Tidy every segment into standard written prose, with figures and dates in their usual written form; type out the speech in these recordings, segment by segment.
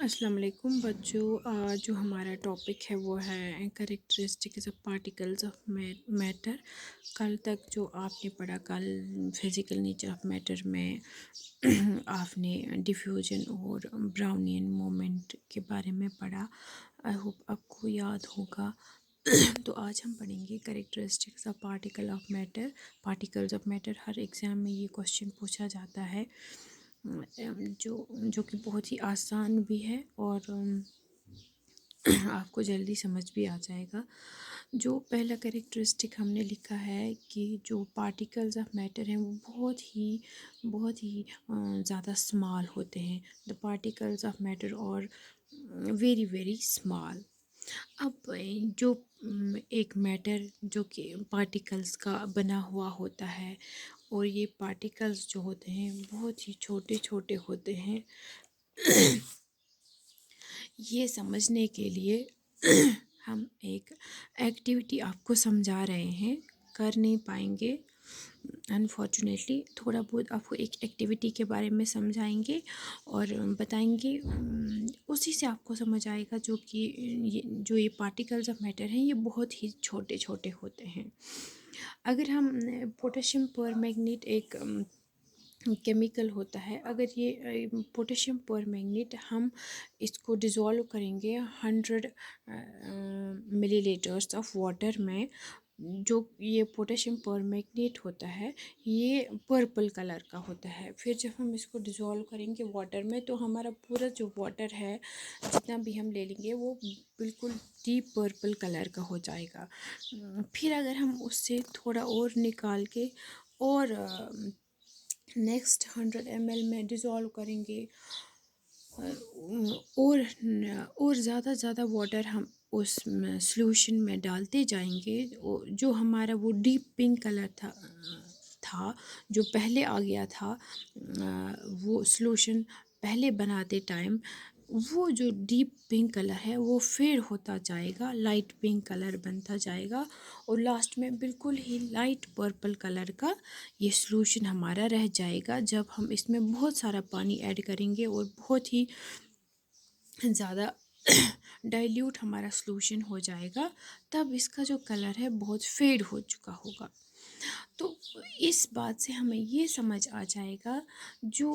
السلام علیکم بچوں، آج جو ہمارا ٹاپک ہے وہ ہے characteristics of particles of matter. کل تک جو آپ نے پڑھا، کل فزیکل نیچر آف میٹر میں آپ نے ڈیفیوژن اور براؤنین مومنٹ کے بارے میں پڑھا۔ آئی ہوپ آپ کو یاد ہوگا۔ تو آج ہم پڑھیں گے characteristics of particles of matter. Hare exam میں یہ کوشچن پوچھا جاتا ہے، جو کہ بہت ہی آسان بھی ہے اور آپ کو جلدی سمجھ بھی آ جائے گا۔ جو پہلا کریکٹرسٹک ہم نے لکھا ہے کہ جو پارٹیکلز آف میٹر ہیں وہ بہت ہی زیادہ اسمال ہوتے ہیں۔ دا پارٹیکلز آف میٹر اور ویری ویری اسمال۔ اب جو ایک میٹر جو کہ پارٹیکلز کا بنا ہوا ہوتا ہے، اور یہ پارٹیکلز جو ہوتے ہیں بہت ہی چھوٹے چھوٹے ہوتے ہیں۔ یہ سمجھنے کے لیے ہم ایک ایکٹیویٹی آپ کو سمجھا رہے ہیں، کر نہیں پائیں گے انفارچونیٹلی۔ تھوڑا بہت آپ کو ایک ایکٹیویٹی کے بارے میں سمجھائیں گے اور بتائیں گے، اسی سے آپ کو سمجھ آئے گا جو یہ پارٹیکلز آف میٹر ہیں یہ بہت ہی چھوٹے چھوٹے ہوتے ہیں۔ اگر ہم پوٹیشیم پر میگنیٹ ایک کیمیکل ہوتا ہے، اگر یہ پوٹیشیم پر میگنیٹ ہم اس کو ڈیزولو کریں گے 100 ملی لیٹرس آف واٹر میں، جو یہ پوٹیشیم پر میگنیٹ ہوتا ہے یہ پرپل کلر کا ہوتا ہے۔ پھر جب ہم اس کو ڈیزولو کریں گے واٹر میں تو ہمارا پورا جو واٹر ہے جتنا بھی ہم لے لیں گے وہ بالکل ڈیپ پرپل کلر کا ہو جائے گا۔ پھر اگر ہم اس سے تھوڑا اور نکال کے اور نیکسٹ 100 ml میں ڈیزولو کریں گے، اور زیادہ واٹر ہم اس سلوشن میں ڈالتے جائیں گے، جو ہمارا وہ ڈیپ پنک کلر تھا جو پہلے آ گیا تھا، وہ سلوشن پہلے بناتے ٹائم، وہ جو ڈیپ پنک کلر ہے وہ فیڈ ہوتا جائے گا، لائٹ پنک کلر بنتا جائے گا، اور لاسٹ میں بالکل ہی لائٹ پرپل کلر کا یہ سلوشن ہمارا رہ جائے گا۔ جب ہم اس میں بہت سارا پانی ایڈ کریں گے اور بہت ہی زیادہ ڈائلیوٹ ہمارا سلوشن ہو جائے گا، تب اس کا جو کلر ہے بہت فیڈ ہو چکا ہوگا۔ تو اس بات سے ہمیں یہ سمجھ آ جائے گا، جو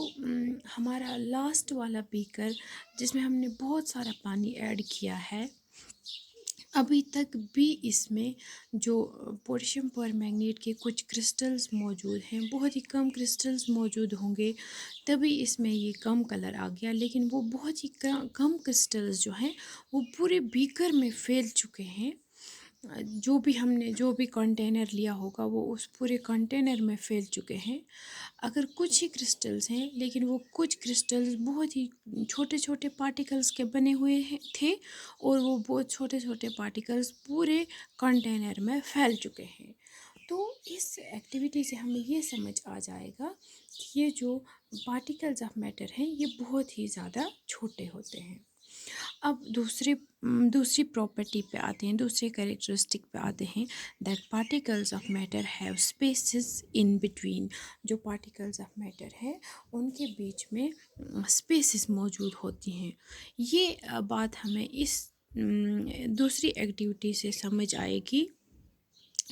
ہمارا لاسٹ والا بیکر جس میں ہم نے بہت سارا پانی ایڈ کیا ہے، ابھی تک بھی اس میں جو پوٹیشیم پر میگنیٹ کے کچھ کرسٹلز موجود ہیں، بہت ہی کم کرسٹلز موجود ہوں گے تبھی اس میں یہ کم کلر آ گیا، لیکن وہ بہت ہی کم کرسٹلز جو ہیں وہ پورے بیکر میں پھیل چکے ہیں۔ جو بھی کنٹینر لیا ہوگا وہ اس پورے کنٹینر میں پھیل چکے ہیں۔ اگر کچھ ہی کرسٹلز ہیں، لیکن وہ کچھ کرسٹلز بہت ہی چھوٹے چھوٹے پارٹیکلز کے بنے ہوئے تھے، اور وہ بہت چھوٹے چھوٹے پارٹیکلز پورے کنٹینر میں پھیل چکے ہیں۔ تو اس ایکٹیویٹی سے ہمیں یہ سمجھ آ جائے گا کہ یہ جو پارٹیکلز آف میٹر ہیں یہ بہت ہی زیادہ چھوٹے ہوتے ہیں۔ اب دوسری پراپرٹی پہ آتے ہیں، دوسرے کریکٹرسٹک پہ آتے ہیں، that particles of matter have spaces in between. جو پارٹیکلز آف میٹر ہے ان کے بیچ میں اسپیسز موجود ہوتی ہیں۔ یہ بات ہمیں اس دوسری ایکٹیویٹی سے سمجھ آئے گی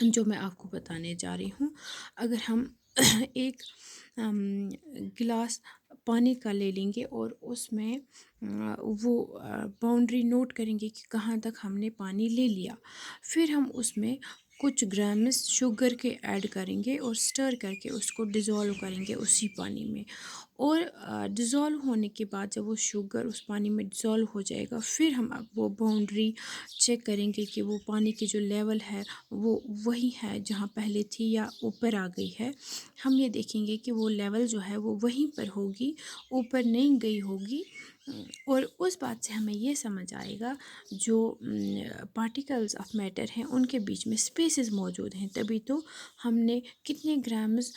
جو میں آپ کو بتانے جا رہی ہوں۔ اگر ہم ایک گلاس پانی کا لے لیں گے اور اس میں وہ باؤنڈری نوٹ کریں گے کہ کہاں تک ہم نے پانی لے لیا، پھر ہم اس میں کچھ گرامز شوگر کے ایڈ کریں گے اور سٹر کر کے اس کو ڈیزولو کریں گے اسی پانی میں، اور ڈیزولو ہونے کے بعد جب وہ شوگر اس پانی میں ڈیزولو ہو جائے گا، پھر ہم اب وہ باؤنڈری چیک کریں گے کہ وہ پانی کی جو لیول ہے وہ وہی ہے جہاں پہلے تھی یا اوپر آ گئی ہے۔ ہم یہ دیکھیں گے کہ وہ لیول جو ہے وہ وہیں پر ہوگی، اوپر نہیں گئی ہوگی، اور اس بات سے ہمیں یہ سمجھ آئے گا جو پارٹیکلز آف میٹر ہیں ان کے بیچ میں اسپیسز موجود ہیں، تبھی تو ہم نے کتنے گرامز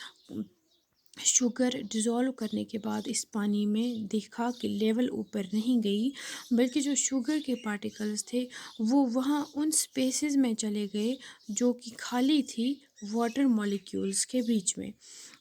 شوگر ڈیزولو کرنے کے بعد اس پانی میں دیکھا کہ لیول اوپر نہیں گئی، بلکہ جو شوگر کے پارٹیکلز تھے وہ وہاں ان سپیسز میں چلے گئے جو کہ خالی تھی واٹر مالیکیولز کے بیچ میں۔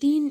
3